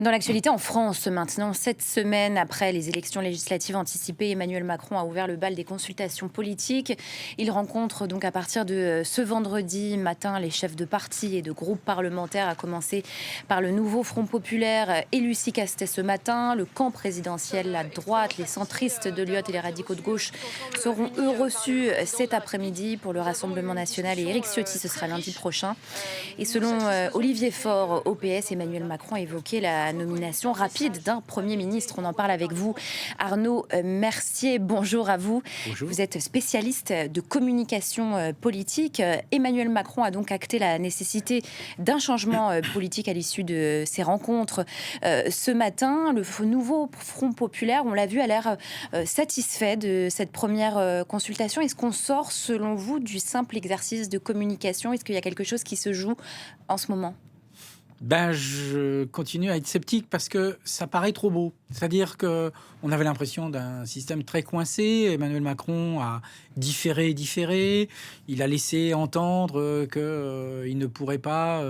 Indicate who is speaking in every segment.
Speaker 1: Dans l'actualité en France, maintenant, 7 semaines après les élections législatives anticipées, Emmanuel Macron a ouvert le bal des consultations politiques. Il rencontre donc à partir de ce vendredi matin les chefs de partis et de groupes parlementaires, à commencer par le nouveau Front populaire et Lucie Castet ce matin. Le camp présidentiel, la droite, les centristes de Lyotte et les radicaux de gauche seront eux reçus cet après-midi pour le Rassemblement national, et Éric Ciotti, ce sera lundi prochain. Et selon Olivier Faure, au PS, Emmanuel Macron a évoqué la nomination rapide d'un Premier ministre. On en parle avec vous, Arnaud Mercier. Bonjour à vous.
Speaker 2: Bonjour.
Speaker 1: Vous êtes spécialiste de communication politique. Emmanuel Macron a donc acté la nécessité d'un changement politique à l'issue de ces rencontres ce matin. Le nouveau Front populaire, on l'a vu, a l'air satisfait de cette première consultation. Est-ce qu'on sort, selon vous, du simple exercice de communication ? Est-ce qu'il y a quelque chose qui se joue en ce moment ?
Speaker 2: Je continue à être sceptique parce que ça paraît trop beau. C'est-à-dire qu'on avait l'impression d'un système très coincé. Emmanuel Macron a différé. Il a laissé entendre qu'il ne pourrait pas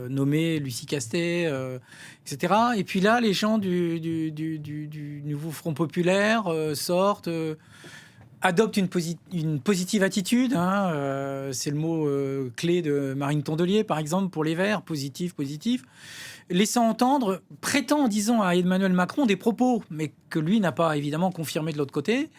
Speaker 2: nommer Lucie Castet, etc. Et puis là, les gens du nouveau Front populaire sortent... adopte une positive attitude, c'est le mot clé de Marine Tondelier, par exemple, pour les Verts, positif, laissant entendre, prétend en disant à Emmanuel Macron des propos, mais que lui n'a pas évidemment confirmé de l'autre côté,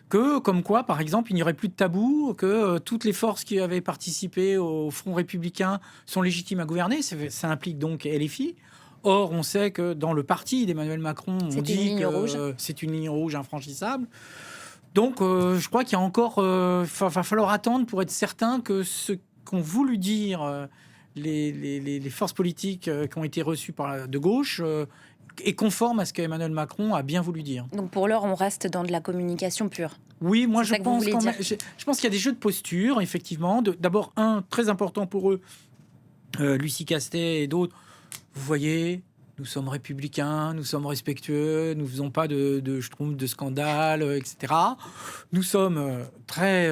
Speaker 2: que, comme quoi, par exemple, il n'y aurait plus de tabou, que toutes les forces qui avaient participé au Front républicain sont légitimes à gouverner. Ça implique donc LFI. Or, on sait que dans le parti d'Emmanuel Macron, on dit que c'est une ligne rouge infranchissable. Donc, je crois qu'il y a encore... va falloir attendre pour être certain que ce qu'ont voulu dire les forces politiques qui ont été reçues de gauche est conforme à ce qu'Emmanuel Macron a bien voulu dire.
Speaker 1: Donc, pour l'heure, on reste dans de la communication pure.
Speaker 2: Oui, moi, je pense qu'il y a des jeux de posture, effectivement. D'abord, très important pour eux, Lucie Castet et d'autres. Vous voyez... Nous sommes républicains, nous sommes respectueux, nous ne faisons pas de scandale, etc. Nous sommes très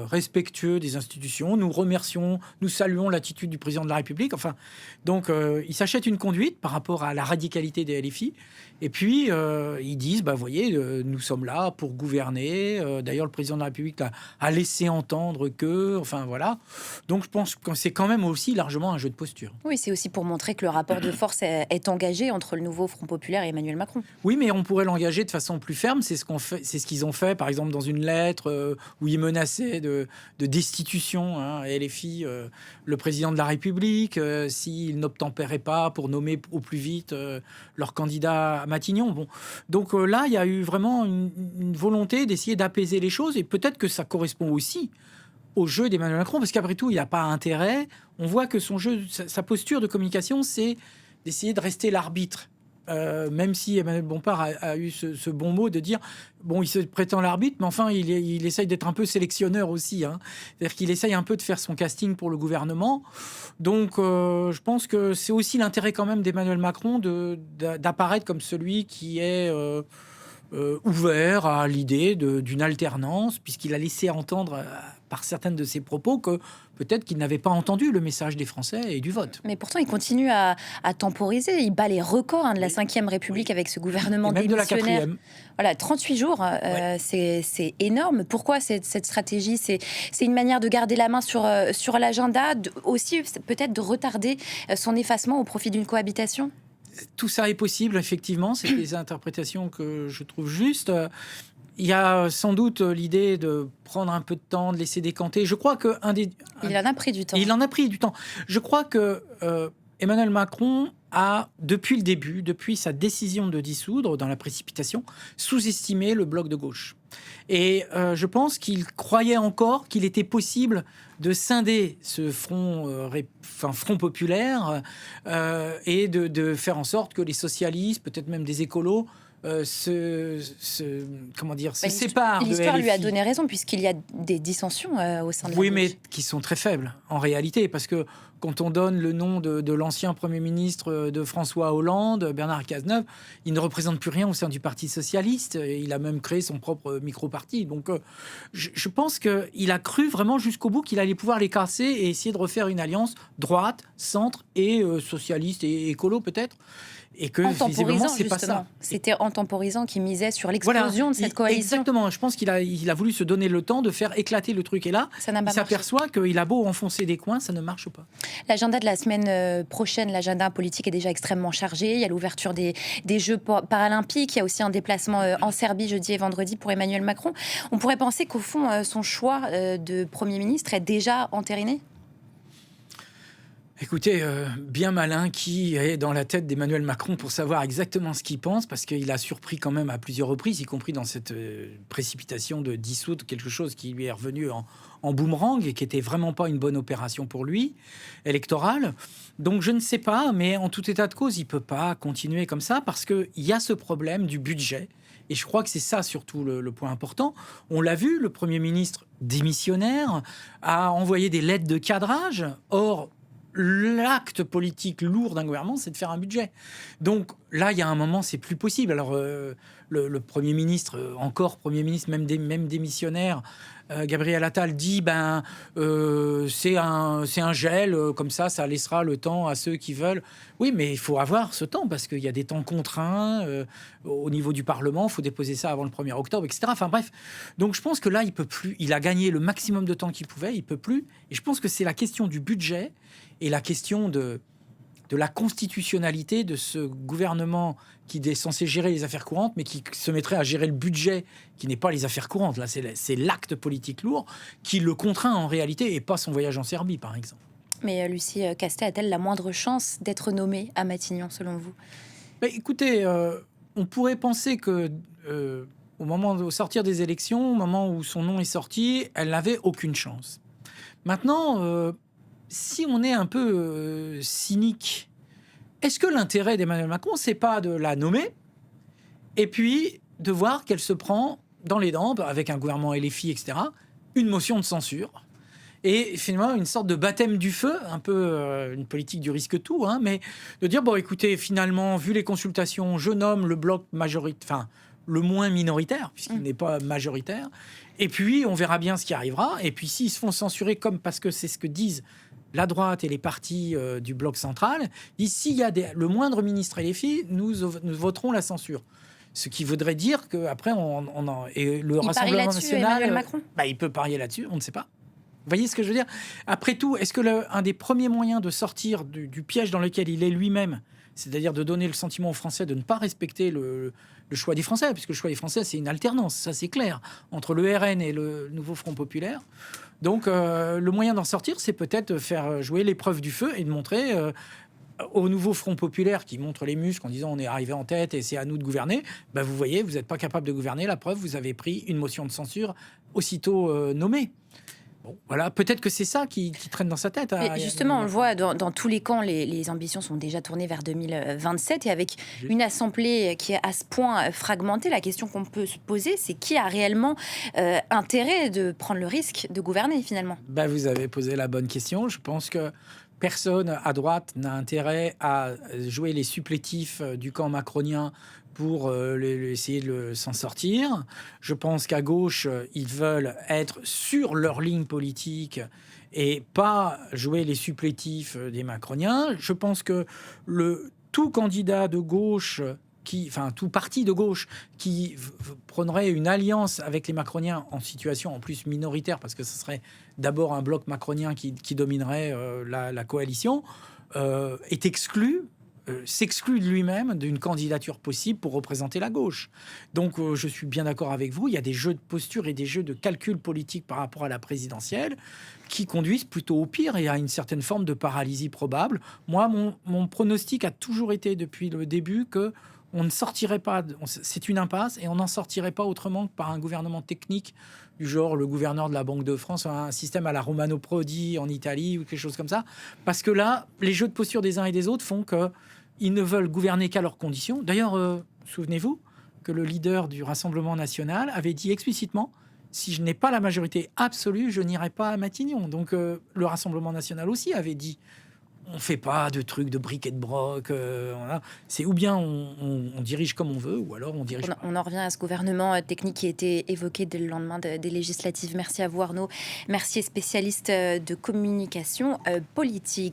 Speaker 2: respectueux des institutions, nous remercions, nous saluons l'attitude du président de la République. Enfin, donc, ils s'achètent une conduite par rapport à la radicalité des LFI. Et puis, ils disent, voyez, nous sommes là pour gouverner. D'ailleurs, le président de la République a laissé entendre que... Enfin, voilà. Donc, je pense que c'est quand même aussi largement un jeu de posture.
Speaker 1: Oui, c'est aussi pour montrer que le rapport de force est engagé entre le nouveau Front populaire et Emmanuel Macron.
Speaker 2: Oui, mais on pourrait l'engager de façon plus ferme. C'est ce qu'ils ont fait, par exemple, dans une lettre où ils menaçaient de destitution à LFI, le président de la République, s'il n'obtempérait pas pour nommer au plus vite leur candidat à Matignon. Bon. Donc là, il y a eu vraiment une volonté d'essayer d'apaiser les choses, et peut-être que ça correspond aussi au jeu d'Emmanuel Macron, parce qu'après tout, il n'y a pas intérêt. On voit que son jeu, sa posture de communication, c'est d'essayer de rester l'arbitre. Même si Emmanuel Bompard a eu ce bon mot de dire, il se prétend l'arbitre, mais enfin, il essaye d'être un peu sélectionneur aussi. C'est-à-dire qu'il essaye un peu de faire son casting pour le gouvernement. Donc, je pense que c'est aussi l'intérêt quand même d'Emmanuel Macron d'apparaître comme celui qui est... ouvert à l'idée d'une alternance, puisqu'il a laissé entendre par certaines de ses propos que peut-être qu'il n'avait pas entendu le message des Français et du vote.
Speaker 1: Mais pourtant, il continue à temporiser. Il bat les records de la Ve République avec ce gouvernement démissionnaire.
Speaker 2: De la 4e.
Speaker 1: Voilà, 38 jours, c'est énorme. Pourquoi cette stratégie ? C'est une manière de garder la main sur l'agenda, aussi peut-être de retarder son effacement au profit d'une cohabitation ?
Speaker 2: Tout ça est possible, effectivement. C'est des interprétations que je trouve justes. Il y a sans doute l'idée de prendre un peu de temps, de laisser décanter. Je crois que
Speaker 1: il en a pris du temps.
Speaker 2: Il en a pris du temps. Je crois que Emmanuel Macron a, depuis le début, depuis sa décision de dissoudre dans la précipitation, sous-estimé le bloc de gauche. Et je pense qu'il croyait encore qu'il était possible de scinder ce front populaire et de faire en sorte que les socialistes, peut-être même des écolos, se séparent de LFI.
Speaker 1: L'histoire lui a donné raison, puisqu'il y a des dissensions au sein de la gauche.
Speaker 2: Oui, mais qui sont très faibles, en réalité, parce que quand on donne le nom de l'ancien Premier ministre de François Hollande, Bernard Cazeneuve, il ne représente plus rien au sein du Parti socialiste. Il a même créé son propre micro-parti. Donc, je pense qu'il a cru vraiment jusqu'au bout qu'il allait pouvoir les casser et essayer de refaire une alliance droite, centre et socialiste et écolo, peut-être. Et que
Speaker 1: En
Speaker 2: visiblement,
Speaker 1: temporisant,
Speaker 2: c'est pas
Speaker 1: justement.
Speaker 2: ça.
Speaker 1: C'était en temporisant qu'il misait sur l'explosion de cette coalition.
Speaker 2: Exactement. Je pense qu'il a voulu se donner le temps de faire éclater le truc. Et là,
Speaker 1: Ça n'a pas
Speaker 2: il s'aperçoit qu'il a beau enfoncer des coins, ça ne marche pas.
Speaker 1: L'agenda de la semaine prochaine, l'agenda politique est déjà extrêmement chargé. Il y a l'ouverture des Jeux paralympiques. Il y a aussi un déplacement en Serbie jeudi et vendredi pour Emmanuel Macron. On pourrait penser qu'au fond, son choix de Premier ministre est déjà entériné.
Speaker 2: Écoutez, bien malin qui est dans la tête d'Emmanuel Macron pour savoir exactement ce qu'il pense, parce qu'il a surpris quand même à plusieurs reprises, y compris dans cette précipitation de dissoudre quelque chose qui lui est revenu en boomerang et qui était vraiment pas une bonne opération pour lui, électorale. Donc je ne sais pas, mais en tout état de cause, il peut pas continuer comme ça, parce qu'il y a ce problème du budget. Et je crois que c'est ça surtout le point important. On l'a vu, le Premier ministre démissionnaire a envoyé des lettres de cadrage. Or, l'acte politique lourd d'un gouvernement, c'est de faire un budget. Donc là, il y a un moment, c'est plus possible. Alors, le Premier ministre, encore Premier ministre, même démissionnaire, Gabriel Attal dit c'est un gel, comme ça laissera le temps à ceux qui veulent. Oui, mais il faut avoir ce temps, parce qu'il y a des temps contraints au niveau du Parlement, il faut déposer ça avant le 1er octobre, etc. Enfin bref, donc je pense que là, il peut plus. Il a gagné le maximum de temps qu'il pouvait, il peut plus. Et je pense que c'est la question du budget et la question de la constitutionnalité de ce gouvernement qui est censé gérer les affaires courantes, mais qui se mettrait à gérer le budget, qui n'est pas les affaires courantes. Là, c'est l'acte politique lourd qui le contraint en réalité, et pas son voyage en Serbie, par exemple. Mais
Speaker 1: Lucie Castet a-t-elle la moindre chance d'être nommée à Matignon, selon vous ?
Speaker 2: Écoutez, on pourrait penser que au sortir des élections, au moment où son nom est sorti, elle n'avait aucune chance. Maintenant, si on est un peu cynique, est-ce que l'intérêt d'Emmanuel Macron, c'est pas de la nommer et puis de voir qu'elle se prend dans les dents, avec un gouvernement LFI, etc., une motion de censure et finalement une sorte de baptême du feu, un peu une politique du risque tout, hein, mais de dire, bon, écoutez, finalement, vu les consultations, je nomme le bloc majoritaire, enfin, le moins minoritaire, puisqu'il n'est pas majoritaire, et puis on verra bien ce qui arrivera, et puis s'ils se font censurer, comme parce que c'est ce que disent la droite et les partis du bloc central, disent, s'il y a le moindre ministre LFI, nous voterons la censure. Ce qui voudrait dire qu'après, et le Rassemblement national,
Speaker 1: Emmanuel Macron
Speaker 2: il peut parier là-dessus, on ne sait pas. Vous voyez ce que je veux dire ? Après tout, est-ce que un des premiers moyens de sortir du piège dans lequel il est lui-même, c'est-à-dire de donner le sentiment aux Français de ne pas respecter le choix des Français, puisque le choix des Français, c'est une alternance, ça c'est clair, entre le RN et le nouveau Front populaire. Donc le moyen d'en sortir, c'est peut-être de faire jouer l'épreuve du feu et de montrer au nouveau Front populaire qui montre les muscles en disant on est arrivé en tête et c'est à nous de gouverner, vous voyez, vous n'êtes pas capable de gouverner, la preuve, vous avez pris une motion de censure aussitôt nommée. Bon, voilà, peut-être que c'est ça qui traîne dans sa tête.
Speaker 1: Mais justement, on le voit dans tous les camps, les ambitions sont déjà tournées vers 2027 et avec une assemblée qui est à ce point fragmentée, la question qu'on peut se poser, c'est qui a réellement intérêt de prendre le risque de gouverner finalement ?
Speaker 2: Vous avez posé la bonne question. Je pense que personne à droite n'a intérêt à jouer les supplétifs du camp macronien pour essayer de s'en sortir. Je pense qu'à gauche, ils veulent être sur leur ligne politique et pas jouer les supplétifs des macroniens. Je pense que tout candidat de gauche, tout parti de gauche qui prendrait une alliance avec les macroniens en situation en plus minoritaire, parce que ce serait d'abord un bloc macronien qui dominerait la coalition, est exclu, s'exclut de lui-même d'une candidature possible pour représenter la gauche. Donc je suis bien d'accord avec vous, il y a des jeux de posture et des jeux de calcul politique par rapport à la présidentielle qui conduisent plutôt au pire et à une certaine forme de paralysie probable. Moi, mon pronostic a toujours été depuis le début que on ne sortirait pas, c'est une impasse et on n'en sortirait pas autrement que par un gouvernement technique du genre le gouverneur de la Banque de France, un système à la Romano Prodi en Italie ou quelque chose comme ça. Parce que là, les jeux de posture des uns et des autres font qu'ils ne veulent gouverner qu'à leurs conditions. D'ailleurs, souvenez-vous que le leader du Rassemblement national avait dit explicitement « Si je n'ai pas la majorité absolue, je n'irai pas à Matignon ». Donc le Rassemblement national aussi avait dit on ne fait pas de trucs de bric et de broc. Voilà. C'est ou bien on dirige comme on veut, ou alors on dirige pas.
Speaker 1: On en revient à ce gouvernement technique qui a été évoqué dès le lendemain des législatives. Merci à vous Arnaud Mercier, spécialiste de communication politique.